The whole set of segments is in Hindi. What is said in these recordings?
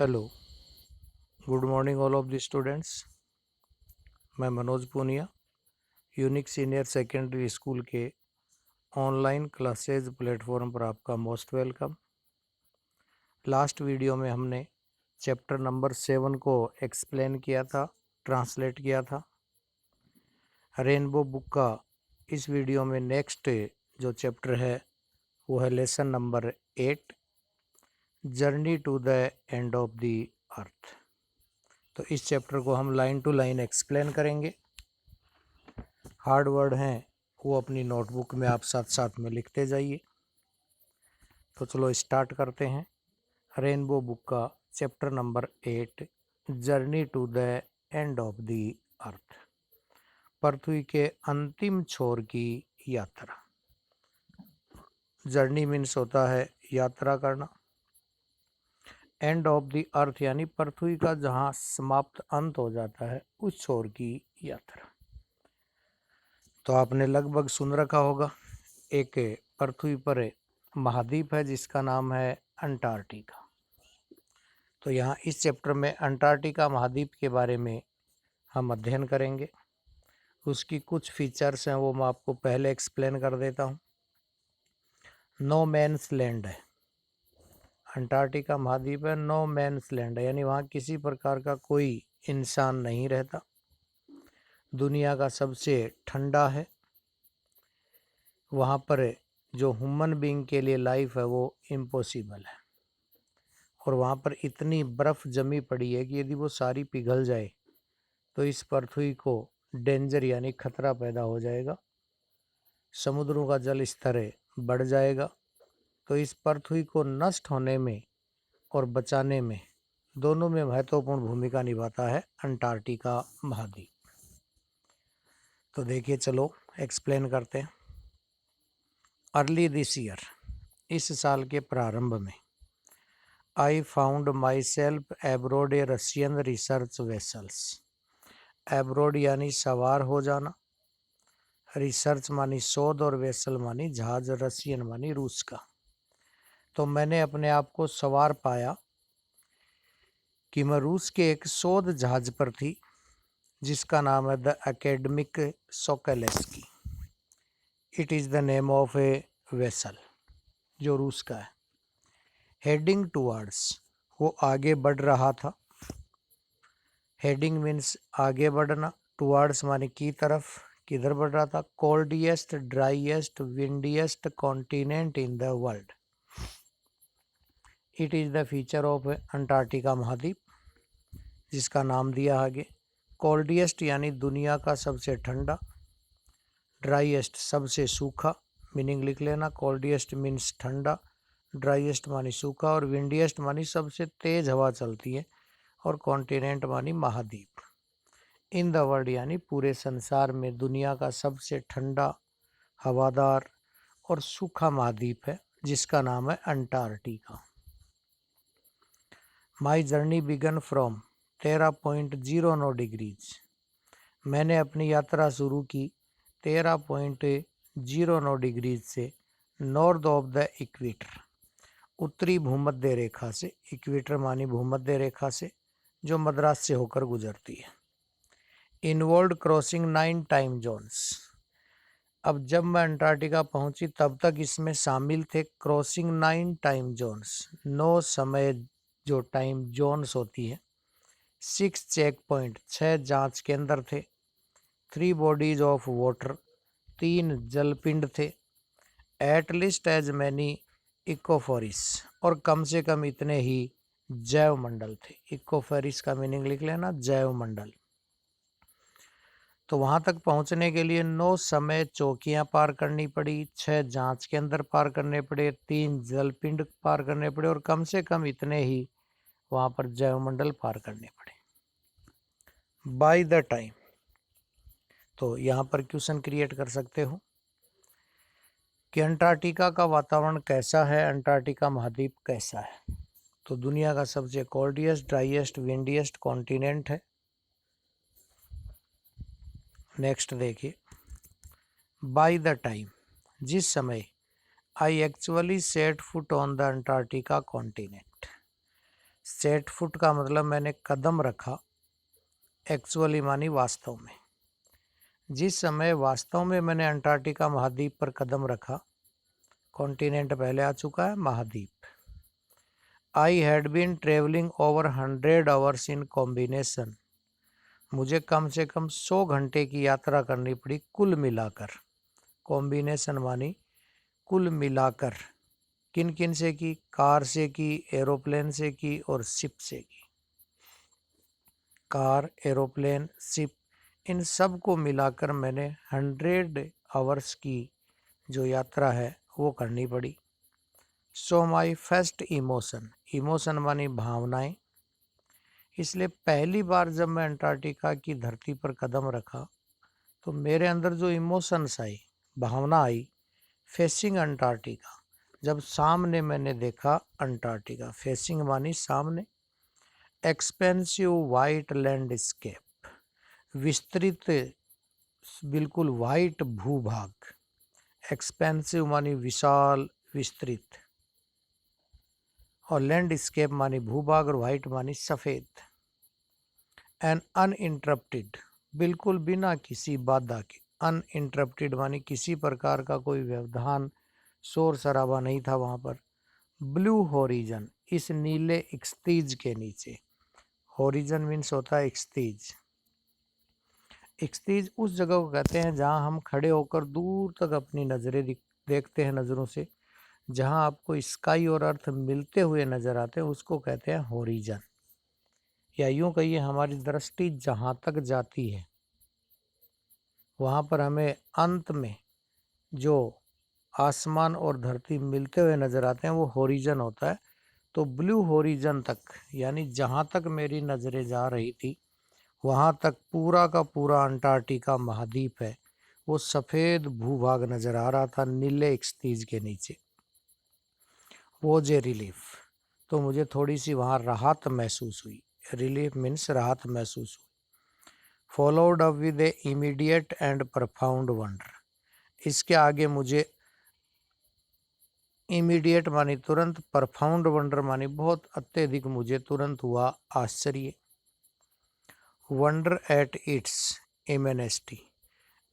Hello, good morning all of the students. मैं Manoj Poonia, unique senior secondary school के ऑनलाइन क्लासेज प्लेटफॉर्म पर आपका मोस्ट वेलकम। लास्ट वीडियो में हमने चैप्टर नंबर 7 को एक्सप्लेन किया था, ट्रांसलेट किया था। रेनबो बुक का इस वीडियो में नेक्स्ट जो चैप्टर है वो है lesson number 8, journey to the end of the earth. तो इस चैप्टर को हम लाइन टू लाइन एक्सप्लेन करेंगे। हार्ड वर्ड हैं वो अपनी नोटबुक में आप साथ साथ में लिखते जाइए। तो चलो स्टार्ट करते हैं। रेनबो बुक का chapter number 8, journey to the end of the earth, पृथ्वी के अंतिम छोर की यात्रा। जर्नी मीन्स होता है यात्रा करना। एंड ऑफ द अर्थ यानी पृथ्वी का जहाँ समाप्त अंत हो जाता है उस छोर की यात्रा। तो आपने लगभग सुन रखा होगा, एक पृथ्वी पर महाद्वीप है जिसका नाम है अंटार्कटिका। तो यहाँ इस चैप्टर में अंटार्कटिका महाद्वीप के बारे में हम अध्ययन करेंगे। उसकी कुछ फीचर्स हैं वो मैं आपको पहले एक्सप्लेन कर देता हूँ। नो मैन्स लैंड है, अंटार्कटिका महाद्वीप है, नो मैन्स लैंड है यानी वहाँ किसी प्रकार का कोई इंसान नहीं रहता। दुनिया का सबसे ठंडा है, वहाँ पर जो ह्यूमन बीइंग के लिए लाइफ है वो इम्पॉसिबल है। और वहाँ पर इतनी बर्फ़ जमी पड़ी है कि यदि वो सारी पिघल जाए तो इस पृथ्वी को डेंजर यानी खतरा पैदा हो जाएगा। समुद्रों का जल स्तर बढ़ जाएगा। तो इस पृथ्वी को नष्ट होने में और बचाने में दोनों में महत्वपूर्ण भूमिका निभाता है अंटार्कटिका महाद्वीप। तो देखिए, चलो एक्सप्लेन करते हैं। अर्ली दिस ईयर, इस साल के प्रारंभ में, I found my self abroad A Russian research vessels. Abroad यानी सवार हो जाना, रिसर्च मानी शोध और वेसल मानी जहाज, रशियन मानी रूस का। तो मैंने अपने आप को सवार पाया कि मैं रूस के एक शोध जहाज पर थी जिसका नाम है the academic Shokalskiy. It is the name of a vessel, जो रूस का है। हेडिंग टुवर्ड्स, वो आगे बढ़ रहा था। हेडिंग मीन्स आगे बढ़ना, टुवर्ड्स माने की तरफ, किधर बढ़ रहा था। Coldest, driest, windiest continent in the world. It is the feature of Antarctica महाद्वीप, जिसका नाम दिया आगे। कोल्डिएस्ट यानी दुनिया का सबसे ठंडा, ड्राइएस्ट सबसे सूखा, मीनिंग लिख लेना। कोल्डिएस्ट मीन्स ठंडा, ड्राइएस्ट मानी सूखा, और विंडिएस्ट मानी सबसे तेज हवा चलती है, और कॉन्टिनेंट मानी महाद्वीप। इन द वर्ल्ड यानी पूरे संसार में दुनिया का सबसे ठंडा, हवादार और सूखा महाद्वीप है जिसका नाम है Antarctica. My journey began from 13.09 degrees. मैंने अपनी यात्रा शुरू की 13.09 डिग्रीज से, नॉर्थ ऑफ द इक्वेटर, उत्तरी भूमध्य रेखा से। इक्वेटर मानी भूमध्य रेखा से, जो मद्रास से होकर गुजरती है। Involve crossing 9 time zones. अब जब मैं अंटार्कटिका पहुंची तब तक इसमें शामिल थे क्रॉसिंग 9 टाइम जोन्स, 9 समय जो टाइम जोन्स होती है। 6 चेक पॉइंट, 6 जांच केंद्र थे। 3 बॉडीज ऑफ वाटर, 3 जलपिंड थे। एट लीस्ट एज मैनी इकोफोरिस, और कम से कम इतने ही जैव मंडल थे। इकोफोरिस का मीनिंग लिख लेना, जैव मंडल। तो वहां तक पहुंचने के लिए 9 समय चौकियां पार करनी पड़ी, 6 जांच केंद्र पार करने पड़े, 3 जलपिंड पार करने पड़े, और कम से कम इतने ही वहां पर जैव मंडल पार करने पड़े। बाय द टाइम, तो यहाँ पर क्वेश्चन क्रिएट कर सकते हो कि अंटार्कटिका का वातावरण कैसा है, अंटार्कटिका महाद्वीप कैसा है। तो दुनिया का सबसे कोल्डिएस्ट, ड्राइएस्ट, विंडिएस्ट कॉन्टिनेंट है। नेक्स्ट देखिए, बाय द टाइम, जिस समय I actually set foot on the Antarctica continent, set foot का मतलब मैंने कदम रखा, एक्चुअली मानी वास्तव में। जिस समय वास्तव में मैंने अंटार्कटिका महाद्वीप पर कदम रखा, कॉन्टिनेंट पहले आ चुका है, महाद्वीप। I had been travelling over 100 hours in combination. मुझे कम से कम 100 घंटे की यात्रा करनी पड़ी कुल मिलाकर। कॉम्बिनेशन मानी कुल मिलाकर। किन किन से की? कार से की, एरोप्लेन से की और शिप से की। कार, एरोप्लेन, शिप, इन सब को मिलाकर मैंने 100 आवर्स की जो यात्रा है वो करनी पड़ी। सो माई फर्स्ट इमोशन, इमोशन मानी भावनाएं। इसलिए पहली बार जब मैं अंटार्कटिका की धरती पर कदम रखा तो मेरे अंदर जो इमोशंस आई, भावना आई, फेसिंग अंटार्कटिका, जब सामने मैंने देखा अंटार्कटिका, फेसिंग मानी सामने, एक्सपेंसिव वाइट लैंडस्केप, विस्तृत बिल्कुल वाइट भूभाग, एक्सपेंसिव मानी विशाल, विस्तृत, और लैंडस्केप मानी भूभाग और वाइट मानी सफेद। एन अनइंटरप्टेड, बिल्कुल बिना किसी बाधा के, अनइंटरप्टेड मानी किसी प्रकार का कोई व्यवधान, शोर शराबा नहीं था वहां पर। ब्लू हॉरिजन, इस नीले एक्सतीज के नीचे, हॉरिजन मीन्स होता है एक्सतीज। एक्सतीज उस जगह को कहते हैं जहां हम खड़े होकर दूर तक अपनी नजरें देखते हैं नजरों से, जहां आपको स्काई और अर्थ मिलते हुए नजर आते हैं, उसको कहते हैं हॉरिजन। या यूं कहिए हमारी दृष्टि जहां तक जाती है वहां पर हमें अंत में जो आसमान और धरती मिलते हुए नजर आते हैं वो हॉरिजन होता है। तो ब्लू हॉरिजन तक, यानी जहां तक मेरी नजरें जा रही थी वहां तक पूरा का पूरा अंटार्कटिका महाद्वीप है, वो सफेद भूभाग नजर आ रहा था नीले एक्सतीज के नीचे। वो जे रिलीफ, तो मुझे थोड़ी सी वहाँ राहत महसूस हुई। रिलीफ मीन्स राहत महसूस हुई। Followed up with A immediate and profound wonder, इसके आगे मुझे इमीडिएट मानी तुरंत, प्रफाउंड वंडर मानी बहुत अत्यधिक मुझे तुरंत हुआ आश्चर्य। वंडर एट इट्स इमेनेस्टी,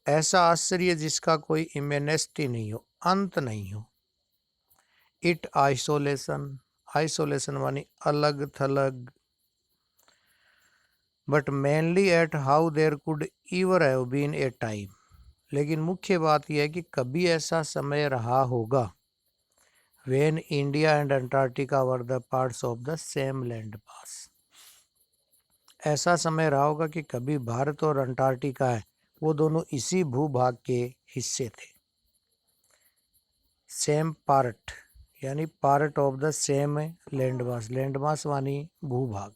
ऐसा आश्चर्य जिसका कोई इमेनेस्टी नहीं हो, अंत नहीं हो। इट आइसोलेशन, आइसोलेशन मानी अलग थलग, but mainly at how there could ever have been a time, लेकिन मुख्य बात यह है कि कभी ऐसा समय रहा होगा when India and Antarctica were the parts of the same land mass, ऐसा समय रहा होगा कि कभी भारत और अंटार्कटिका है वो दोनों इसी भूभाग के हिस्से थे। सेम पार्ट यानी part of the same land mass, land mass मानी भूभाग।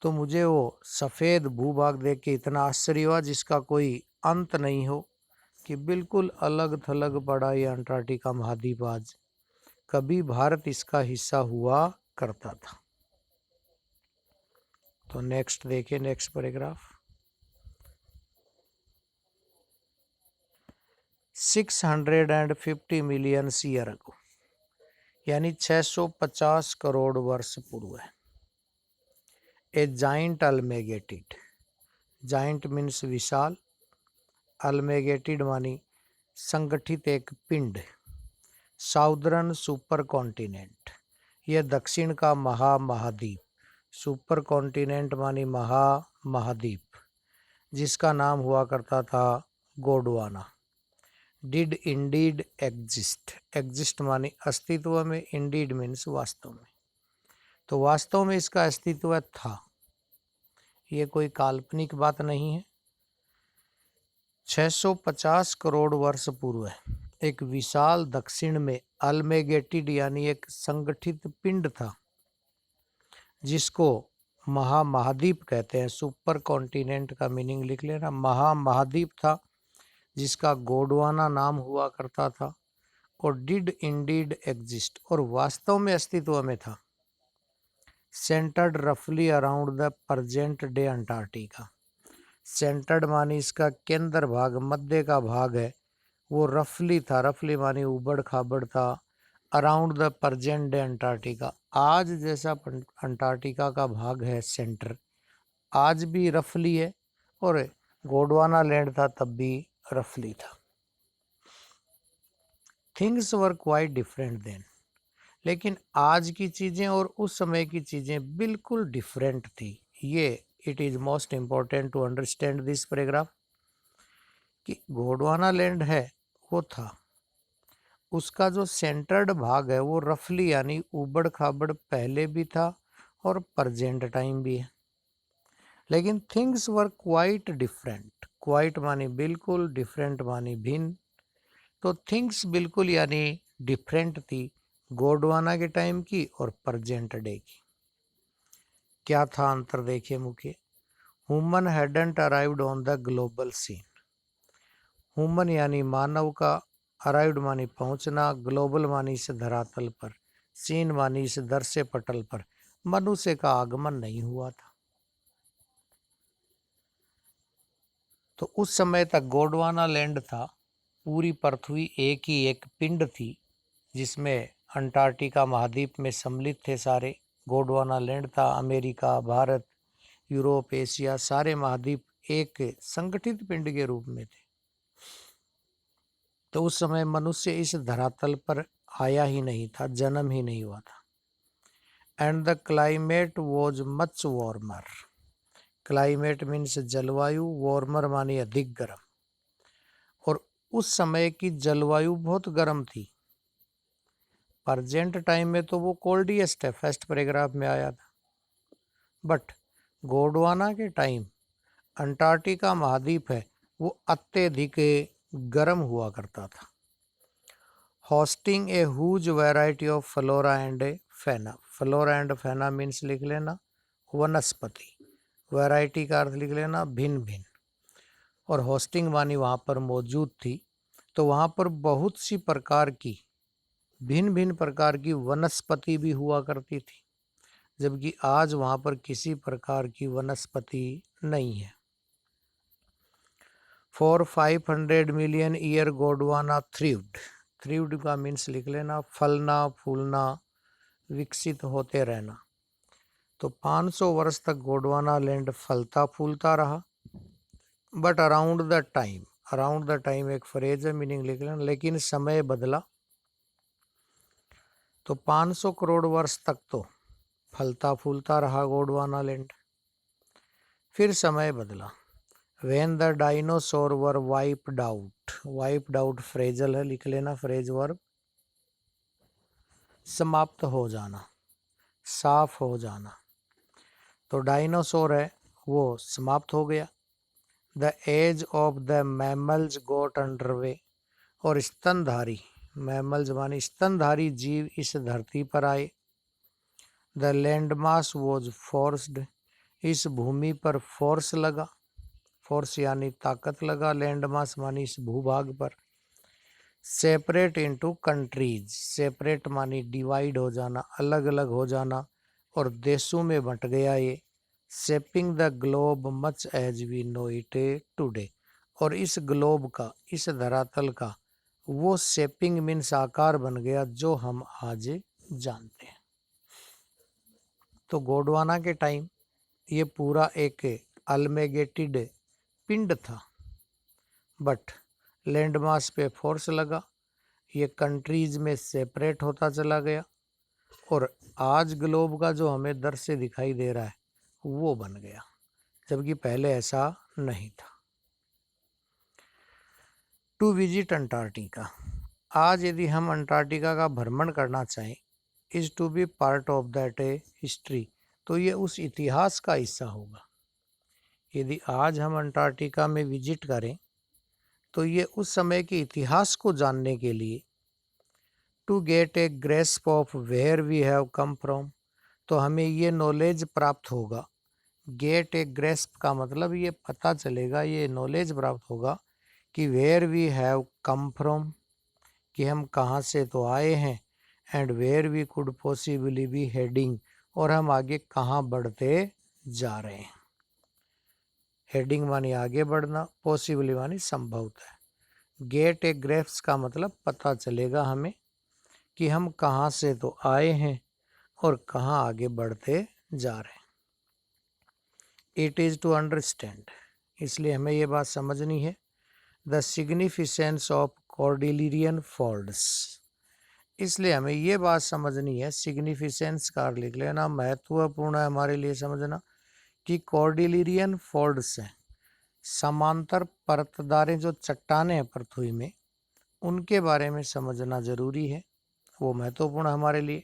तो मुझे वो सफ़ेद भूभाग देख के इतना आश्चर्य हुआ जिसका कोई अंत नहीं हो, कि बिल्कुल अलग थलग पड़ा ये अंटार्कटिका महाद्वीप आज, कभी भारत इसका हिस्सा हुआ करता था। तो नेक्स्ट देखिए, next paragraph. 650 million year ago, यानी 650 करोड़ वर्ष पूर्व है। ए जाइंट अल्मेगेटिड, जाइंट मीन्स विशाल, अल्मेगेटिड मानी संगठित एक पिंड, साउदर्न सुपर कॉन्टिनेंट, यह दक्षिण का महाद्वीप, सुपर कॉन्टिनेंट मानी महाद्वीप, जिसका नाम हुआ करता था Gondwana. Did Indeed exist, exist मानी अस्तित्व में, इंडीड मीन्स वास्तव में, तो वास्तव में इसका अस्तित्व था, ये कोई काल्पनिक बात नहीं है। 650 करोड़ वर्ष पूर्व है, एक विशाल दक्षिण में अल्मेगेटिड यानी एक संगठित पिंड था जिसको महाद्वीप कहते हैं। सुपर कॉन्टिनेंट का मीनिंग लिख लेना, महाद्वीप था जिसका गोंडवाना नाम हुआ करता था। और डिड इंडीड एग्जिस्ट, और वास्तव में अस्तित्व में था। सेंटर्ड रफली around the present day Antarctica, centred मानी इसका केंद्र भाग, मध्य का भाग है, वो रफली था, रफली मानी उबड़ खाबड़ था, around the present day Antarctica, आज जैसा अंटार्कटिका का भाग है सेंटर, आज भी रफली है, और गोंडवाना लैंड था तब भी रफली था। Things were quite different then, लेकिन आज की चीजें और उस समय की चीजें बिल्कुल डिफरेंट थी। ये it is most important to understand this paragraph कि गोंडवाना लैंड है वो था, उसका जो सेंटर्ड भाग है वो रफली यानी उबड़ खाबड़ पहले भी था और प्रेजेंट टाइम भी है, लेकिन things were quite different. Quite मानी बिल्कुल, डिफरेंट मानी भिन्न, तो थिंग्स बिल्कुल यानी डिफरेंट थी गोंडवाना के टाइम की और प्रेजेंट डे की। क्या था अंतर, देखिए मुख्य, human hadn't arrived on the global scene. Human यानी मानव का, अराइव्ड मानी पहुंचना, ग्लोबल मानी इस धरातल पर, सीन मानी इस दृश्य पटल पर मनुष्य का आगमन नहीं हुआ था। तो उस समय तक गोंडवाना लैंड था, पूरी पृथ्वी एक ही एक पिंड थी जिसमें अंटार्कटिका महाद्वीप में सम्मिलित थे सारे। गोंडवाना लैंड था, अमेरिका, भारत, यूरोप, एशिया सारे महाद्वीप एक संगठित पिंड के रूप में थे। तो उस समय मनुष्य इस धरातल पर आया ही नहीं था, जन्म ही नहीं हुआ था। And the climate was much warmer. Climate means जलवायु, वार्मर मानी अधिक गर्म, और उस समय की जलवायु बहुत गर्म थी। प्रेजेंट टाइम में तो वो कोल्डिएस्ट है, फर्स्ट पैराग्राफ में आया था, बट गोंडवाना के टाइम अंटार्कटिका महाद्वीप है वो अत्यधिक गर्म हुआ करता था। Hosting a huge variety of flora and फैना। फ्लोरा एंड फैना मीन्स लिख लेना वनस्पति, वैरायटी का अर्थ लिख लेना भिन्न भिन्न, और होस्टिंग मानी वहाँ पर मौजूद थी, तो वहाँ पर बहुत सी प्रकार की भिन्न भिन्न प्रकार की वनस्पति भी हुआ करती थी, जबकि आज वहाँ पर किसी प्रकार की वनस्पति नहीं है। For 500 million year Gondwana thrived. Thrived का मीन्स लिख लेना फलना फूलना, विकसित होते रहना। तो 500 वर्ष तक गोंडवाना लैंड फलता फूलता रहा, but around the time, around the time एक फ्रेज है, मीनिंग लिख लेना, लेकिन समय बदला। तो 500 करोड़ वर्ष तक तो फलता फूलता रहा गोंडवाना लैंड, फिर समय बदला। When the dinosaur were wiped out, wiped out phrasal है, लिख लेना फ्रेज वर्ब, समाप्त हो जाना, साफ हो जाना। तो डायनासोर है वो समाप्त हो गया। The age of the mammals got underway, और स्तनधारी, मैमल्स मानी स्तनधारी जीव इस धरती पर आए। द लैंडमास वॉज फोर्स्ड, इस भूमि पर फोर्स लगा, फोर्स यानी ताकत लगा, लैंडमास मानी इस भूभाग पर। सेपरेट इनटू कंट्रीज, सेपरेट मानी डिवाइड हो जाना, अलग अलग हो जाना, और देशों में बंट गया ये। Shaping the globe much as we know it today, और इस ग्लोब का, इस धरातल का वो शेपिंग मीन्स आकार बन गया जो हम आज जानते हैं। तो गोंडवाना के टाइम ये पूरा एक अल्मेगेटेड पिंड था, बट लैंडमास पे फोर्स लगा, ये कंट्रीज में सेपरेट होता चला गया, और आज ग्लोब का जो हमें दृश्य दिखाई दे रहा है वो बन गया, जबकि पहले ऐसा नहीं था। टू विजिट अंटार्कटिका, आज यदि हम अंटार्कटिका का भ्रमण करना चाहें, is to be part of that history, तो ये उस इतिहास का हिस्सा होगा। यदि आज हम अंटार्कटिका में विजिट करें तो ये उस समय के इतिहास को जानने के लिए, to get a grasp of where we have come from, तो हमें ये नॉलेज प्राप्त होगा। गेट ए ग्रेस्प का मतलब ये पता चलेगा, ये नॉलेज प्राप्त होगा कि where we have come from, कि हम कहाँ से तो आए हैं, and where we could possibly be heading, और हम आगे कहाँ बढ़ते जा रहे हैं। हेडिंग मानी आगे बढ़ना, पॉसिबली मानी संभवतः। गेट ए ग्रेप्स का मतलब पता चलेगा हमें कि हम कहाँ से तो आए हैं और कहाँ आगे बढ़ते जा रहे हैं। इट इज़ टू अंडरस्टैंड, इसलिए हमें ये बात समझनी है, द सिग्निफिकेंस ऑफ कॉर्डिलियन फोल्ड्स। इसलिए हमें ये बात समझनी है, सिग्निफिकेंस का लिख लेना, महत्वपूर्ण है हमारे लिए समझना कि कॉर्डिलियन फोल्ड्स हैं, समांतर परतदारें जो चट्टानें हैं पृथ्वी में, उनके बारे में समझना जरूरी है, वो महत्वपूर्ण हमारे लिए।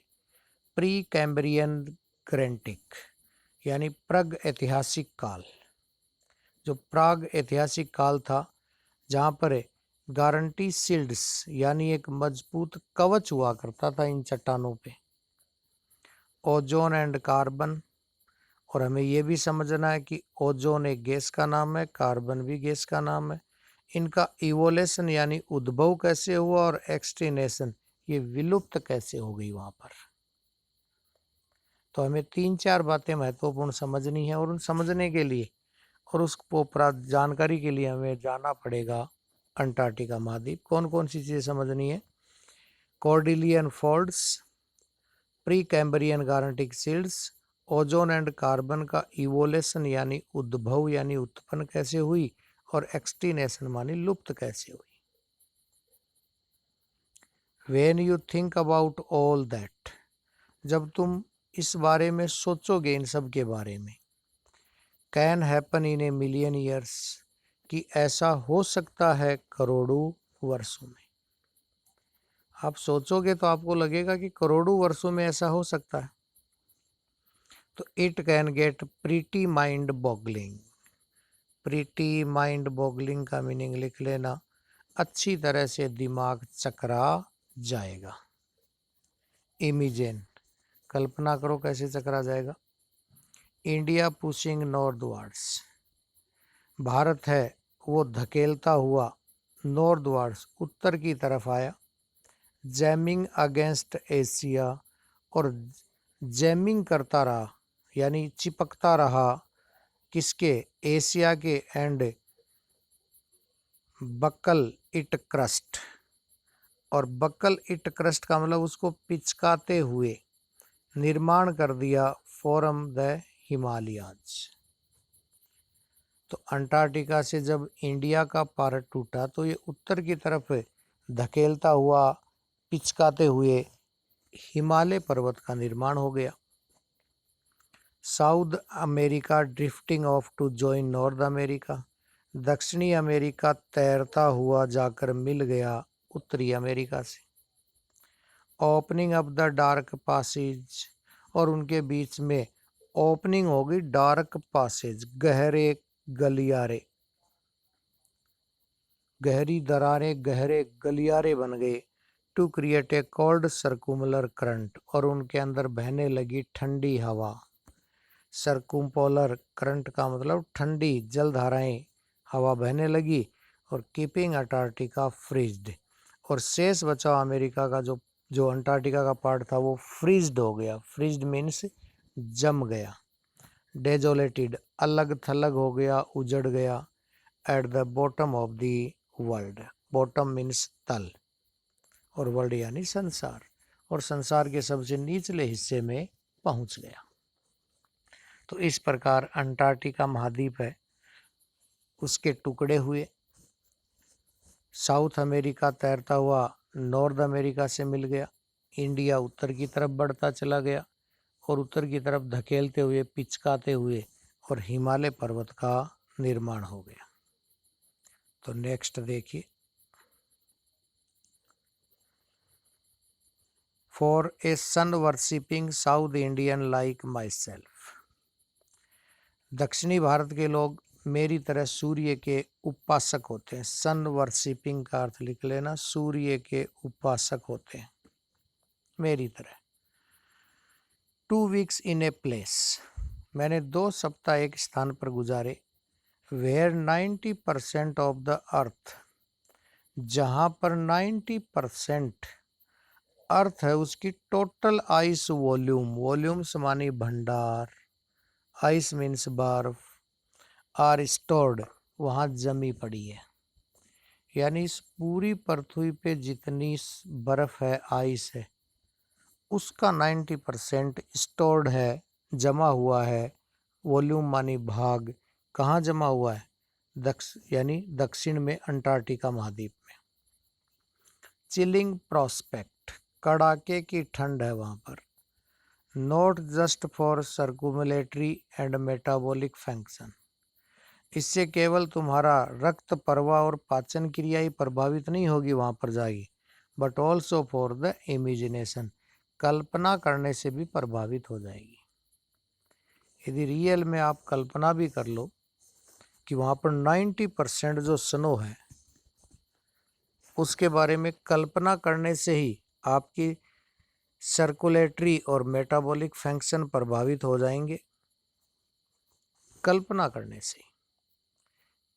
प्री कैम्ब्रियन ग्रेंटिक यानी प्राग ऐतिहासिक काल, जो प्राग ऐतिहासिक काल था जहाँ पर गारंटी शील्ड्स यानी एक मजबूत कवच हुआ करता था इन चट्टानों पे, ओजोन एंड कार्बन। और हमें यह भी समझना है कि ओजोन एक गैस का नाम है, कार्बन भी गैस का नाम है। इनका इवोल्यूशन यानी उद्भव कैसे हुआ और एक्सटिनेशन ये विलुप्त कैसे हो गई वहां पर। तो हमें 3-4 बातें महत्वपूर्ण समझनी है, और उन समझने के लिए और उसको जानकारी के लिए हमें जाना पड़ेगा अंटार्कटिका महाद्वीप। कौन कौन सी चीजें समझनी है? कॉर्डिलियन फोल्ड्स, प्री कैम्ब्रियन गारंटिक शील्ड्स, ओजोन एंड कार्बन का इवोल्यूशन यानी उद्भव यानी उत्पन्न कैसे हुई, और एक्सटिनेशन मानी लुप्त कैसे हुई। When you think about all that, जब तुम इस बारे में सोचोगे, इन सब के बारे में, can happen in a million years, कि ऐसा हो सकता है करोड़ों वर्षों में। आप सोचोगे तो आपको लगेगा कि करोड़ों वर्षों में ऐसा हो सकता है। तो it can get pretty mind boggling. Pretty mind boggling का मीनिंग लिख लेना, अच्छी तरह से दिमाग चकरा जाएगा। इमेजिन, कल्पना करो कैसे चकरा जाएगा। इंडिया पुशिंग नॉर्थवर्ड्स, भारत है वो धकेलता हुआ नॉर्थवर्ड्स उत्तर की तरफ आया। जैमिंग अगेंस्ट एशिया, और जैमिंग करता रहा यानी चिपकता रहा किसके? एशिया के एंड बकल इट क्रस्ट, और बकल इट क्रस्ट का मतलब उसको पिचकाते हुए निर्माण कर दिया फॉरम द हिमालयाज। तो अंटार्कटिका से जब इंडिया का पार्ट टूटा तो ये उत्तर की तरफ धकेलता हुआ पिचकाते हुए हिमालय पर्वत का निर्माण हो गया। South America drifting off to join North America, दक्षिणी अमेरिका तैरता हुआ जाकर मिल गया उत्तरी अमेरिका से। Opening of the Drake passage, और उनके बीच में ओपनिंग होगी डार्क पासेज, गहरे गलियारे, गहरी दरारें, गहरे गलियारे बन गए। To create a cold circular current, और उनके अंदर बहने लगी ठंडी हवा। सर्कुम्पोलर करंट का मतलब ठंडी जलधाराएं, हवा बहने लगी, और कीपिंग अंटार्कटिका फ्रीज्ड, और शेष बचा अमेरिका का जो जो अंटार्कटिका का पार्ट था वो फ्रीज्ड हो गया। फ्रीज्ड मीन्स जम गया। डेजोलेटेड, अलग थलग हो गया, उजड़ गया। At the bottom of the world, bottom means तल, और वर्ल्ड यानी संसार, और संसार के सबसे निचले हिस्से में पहुंच गया। तो इस प्रकार अंटार्कटिका महाद्वीप है, उसके टुकड़े हुए। साउथ अमेरिका तैरता हुआ नॉर्थ अमेरिका से मिल गया। इंडिया उत्तर की तरफ बढ़ता चला गया, और उत्तर की तरफ धकेलते हुए पिचकाते हुए और हिमालय पर्वत का निर्माण हो गया। तो नेक्स्ट देखिए, for a sun worshipping South Indian like my self, दक्षिणी भारत के लोग मेरी तरह सूर्य के उपासक होते हैं। सन वर्शिपिंग का अर्थ लिख लेना, सूर्य के उपासक होते हैं मेरी तरह। 2 वीक्स इन ए प्लेस, मैंने 2 सप्ताह एक स्थान पर गुजारे। वेयर 90% ऑफ द अर्थ, जहाँ पर 90% अर्थ है उसकी टोटल आइस वॉल्यूम, वॉल्यूम्स मानी भंडार, आइस मीन्स बर्फ, आर स्टोर्ड, वहाँ जमी पड़ी है। यानी इस पूरी पृथ्वी पे जितनी बर्फ है, आइस है, उसका 90% स्टोर्ड है, जमा हुआ है। वॉल्यूम मानी भाग, कहाँ जमा हुआ है? यानी दक्षिण में अंटार्कटिका महाद्वीप में। चिलिंग प्रोस्पेक्ट, कड़ाके की ठंड है वहाँ पर। Not just for circulatory and metabolic function, इससे केवल तुम्हारा रक्त प्रवाह और पाचन क्रिया ही प्रभावित नहीं होगी वहाँ पर जाएगी, but also for the imagination, कल्पना करने से भी प्रभावित हो जाएगी। यदि रियल में आप कल्पना भी कर लो कि वहाँ पर 90% जो स्नो है, उसके बारे में कल्पना करने से ही आपकी सर्कुलेटरी और मेटाबॉलिक फंक्शन प्रभावित हो जाएंगे, कल्पना करने से।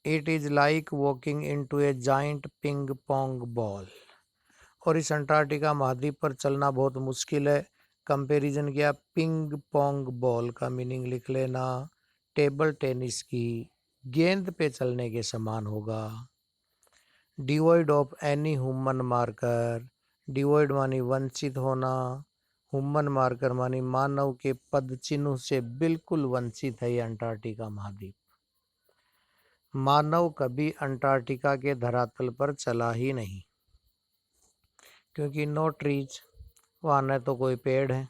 It is like walking into A giant ping pong ball, और इस अंटार्कटिका महाद्वीप पर चलना बहुत मुश्किल है। कंपैरिजन किया पिंग पोंग बॉल का मीनिंग लिख लेना, टेबल टेनिस की गेंद पे चलने के समान होगा। Devoid of any human marker, devoid मानी वंचित होना, ह्यूमन मार्कर मानी मानव के पद चिन्ह से बिल्कुल वंचित है ये अंटार्कटिका महाद्वीप। मानव कभी अंटार्कटिका के धरातल पर चला ही नहीं, क्योंकि नो ट्रीज, वहाँ न तो कोई पेड़ है,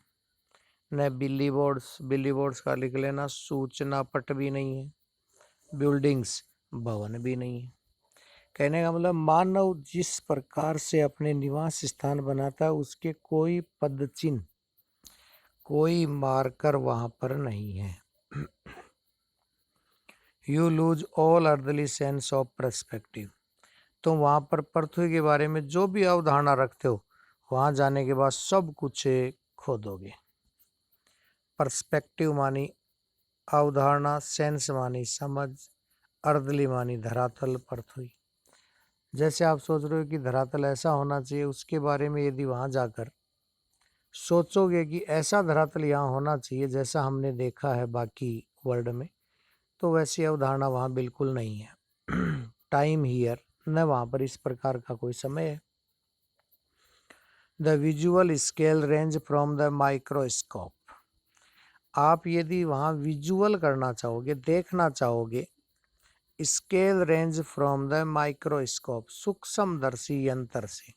न बिल्ली बोर्ड्स का लिख लेना, सूचना पट भी नहीं है, बिल्डिंग्स भवन भी नहीं है। कहने का मतलब मानव जिस प्रकार से अपने निवास स्थान बनाता है, उसके कोई पद चिन्ह, कोई मार्कर वहाँ पर नहीं है। You lose all earthly sense of perspective, तुम वहाँ पर पृथ्वी के बारे में जो भी अवधारणा रखते हो, वहाँ जाने के बाद सब कुछ खो दोगे। पर्सपेक्टिव मानी अवधारणा, सेंस मानी समझ, अर्दली मानी धरातल, पृथ्वी। जैसे आप सोच रहे हो कि धरातल ऐसा होना चाहिए, उसके बारे में यदि वहाँ जाकर सोचोगे कि ऐसा धरातल यहाँ होना चाहिए जैसा हमने देखा है बाकी वर्ल्ड में, तो वैसी अवधारणा वहाँ बिल्कुल नहीं है। टाइम हियर, न वहाँ पर इस प्रकार का कोई समय है। The visual scale range from the microscope, आप यदि वहाँ विजुअल करना चाहोगे, देखना चाहोगे, scale range from the microscope, सूक्ष्मदर्शी यंत्र से,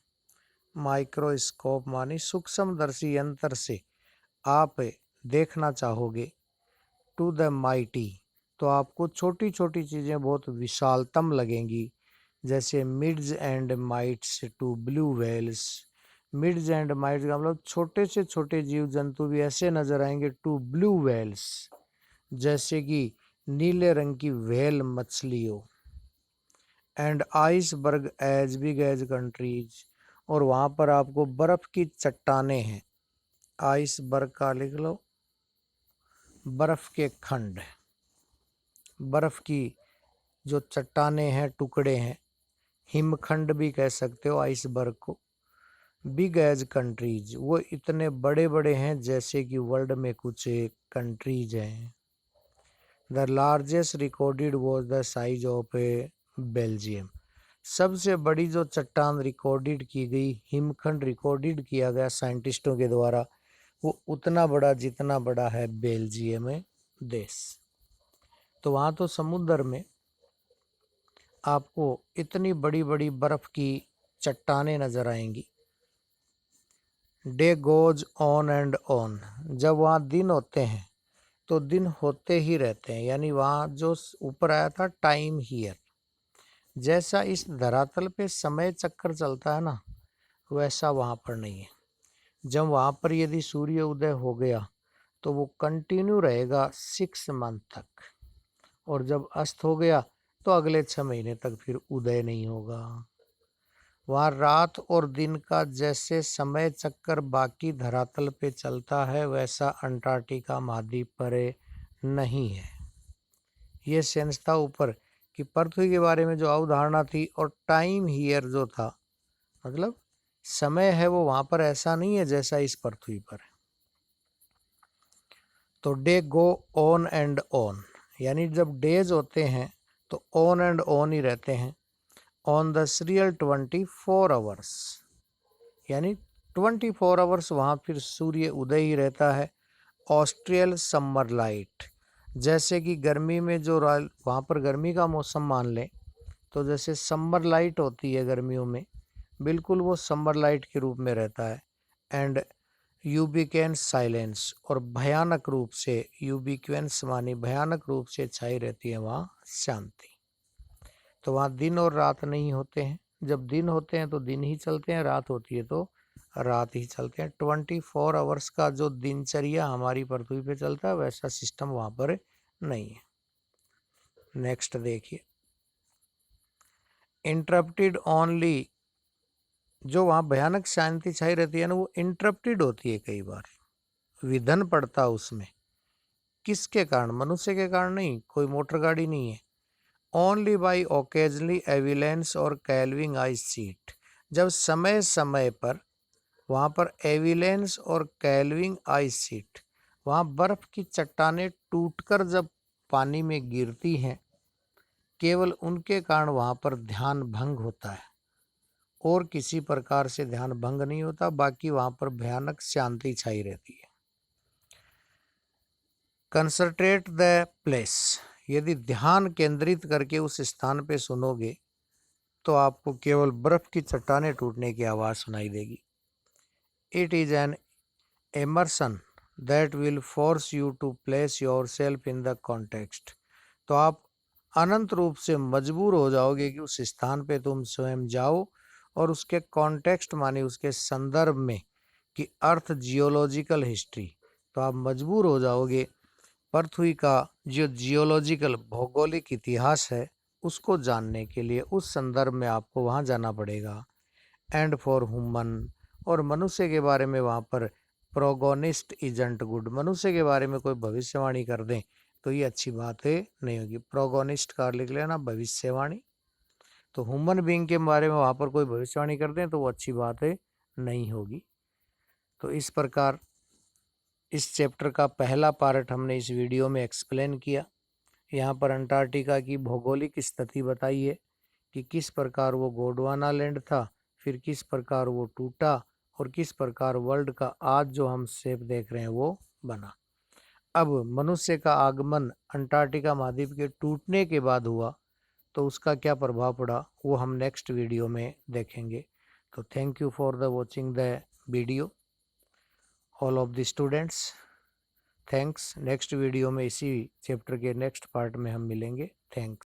माइक्रोस्कोप मानी सूक्ष्मदर्शी यंत्र से आप देखना चाहोगे, टू द माइटी, तो आपको छोटी छोटी चीज़ें बहुत विशालतम लगेंगी, जैसे mids and mites to blue whales. Mids and mites का मतलब छोटे से छोटे जीव जंतु भी ऐसे नजर आएंगे, टू ब्लू व्हेल्स, जैसे कि नीले रंग की व्हेल मछली हो। And iceberg as big as countries, और वहाँ पर आपको बर्फ की चट्टानें हैं, आइसबर्ग का लिख लो, बर्फ के खंड, बर्फ की जो चट्टानें हैं, टुकड़े हैं, हिमखंड भी कह सकते हो आइसबर्ग को। बिग एज कंट्रीज, वो इतने बड़े बड़े हैं जैसे कि वर्ल्ड में कुछ कंट्रीज हैं। The largest recorded was the size of A Belgium, सबसे बड़ी जो चट्टान रिकॉर्डेड की गई, हिमखंड रिकॉर्डेड किया गया साइंटिस्टों के द्वारा, वो उतना बड़ा जितना बड़ा है बेल्जियम देश। तो वहाँ तो समुद्र में आपको इतनी बड़ी बड़ी बर्फ की चट्टानें नजर आएंगी। Day goes on and on, जब वहाँ दिन होते हैं तो दिन होते ही रहते हैं, यानी वहाँ जो ऊपर आया था टाइम हियर, जैसा इस धरातल पे समय चक्कर चलता है ना, वैसा वहाँ पर नहीं है। जब वहाँ पर यदि सूर्य उदय हो गया तो वो कंटिन्यू रहेगा 6 मंथ तक, और जब अस्त हो गया तो अगले 6 महीने तक फिर उदय नहीं होगा। वहाँ रात और दिन का जैसे समय चक्कर बाकी धरातल पे चलता है, वैसा अंटार्कटिका महाद्वीप पर नहीं है। ये सेंस था ऊपर कि पृथ्वी के बारे में जो अवधारणा थी, और टाइम हियर जो था, मतलब समय है वो वहाँ पर ऐसा नहीं है जैसा इस पृथ्वी पर है। तो day go on and on, यानी जब डेज होते हैं तो ऑन एंड ऑन ही रहते हैं, ऑन द सीरियल 24 आवर्स, यानी 24 आवर्स वहाँ फिर सूर्य उदय ही रहता है। ऑस्ट्रियल समर लाइट, जैसे कि गर्मी में जो वहाँ पर गर्मी का मौसम मान लें, तो जैसे समर लाइट होती है गर्मियों में, बिल्कुल वो समर लाइट के रूप में रहता है। एंड यूबिक्वेंस साइलेंस, और भयानक रूप से, यूबिक्वेंस मानी भयानक रूप से छाई रहती है वहाँ शांति। तो वहाँ दिन और रात नहीं होते हैं, जब दिन होते हैं तो दिन ही चलते हैं, रात होती है तो रात ही चलते हैं। 24 आवर्स का जो दिनचर्या हमारी पृथ्वी पे चलता है, वैसा सिस्टम वहाँ पर नहीं है। नेक्स्ट देखिए, इंटरप्टेड ओनली, जो वहाँ भयानक शांति छाई रहती है ना, वो इंटरप्टेड होती है कई बार, विघन पड़ता उसमें। किसके कारण? मनुष्य के कारण नहीं, कोई मोटर गाड़ी नहीं है। ओनली बाई ओकेजनली एविलेंस और कैल्विंग आइस शीट, जब समय समय पर वहाँ पर एविलेंस और कैल्विंग आइस शीट, वहाँ बर्फ की चट्टानें टूटकर जब पानी में गिरती हैं, केवल उनके कारण वहाँ पर ध्यान भंग होता है, और किसी प्रकार से ध्यान भंग नहीं होता। बाकी वहाँ पर भयानक शांति छाई रहती है। कंसंट्रेट द प्लेस, यदि ध्यान केंद्रित करके उस स्थान पे सुनोगे तो आपको केवल बर्फ की चट्टानें टूटने की आवाज़ सुनाई देगी। It is an immersion that will force you to place yourself in the context, तो आप अनंत रूप से मजबूर हो जाओगे कि उस स्थान पे तुम स्वयं जाओ और उसके कॉन्टेक्स्ट माने उसके संदर्भ में, कि अर्थ जियोलॉजिकल हिस्ट्री, तो आप मजबूर हो जाओगे पृथ्वी का जो जियोलॉजिकल भौगोलिक इतिहास है उसको जानने के लिए। उस संदर्भ में आपको वहाँ जाना पड़ेगा। एंड फॉर ह्यूमन, और मनुष्य के बारे में वहाँ पर प्रोगोनिस्ट इजंट गुड, मनुष्य के बारे में कोई भविष्यवाणी कर दें तो ये अच्छी बात है नहीं होगी। प्रोगोनिस्ट का लिख लेना भविष्यवाणी। तो ह्यूमन बीइंग के बारे में वहाँ पर कोई भविष्यवाणी कर दें तो वो अच्छी बात है नहीं होगी। तो इस प्रकार इस चैप्टर का पहला पार्ट हमने इस वीडियो में एक्सप्लेन किया। यहाँ पर अंटार्कटिका की भौगोलिक स्थिति बताई है कि किस प्रकार वो गोंडवाना लैंड था, फिर किस प्रकार वो टूटा, और किस प्रकार वर्ल्ड का आज जो हम शेप देख रहे हैं वो बना। अब मनुष्य का आगमन अंटार्कटिका महाद्वीप के टूटने के बाद हुआ, तो उसका क्या प्रभाव पड़ा वो हम नेक्स्ट वीडियो में देखेंगे। तो thank you for the watching the video all of the students. Thanks. Next video में इसी चैप्टर के नेक्स्ट पार्ट में हम मिलेंगे। थैंक्स।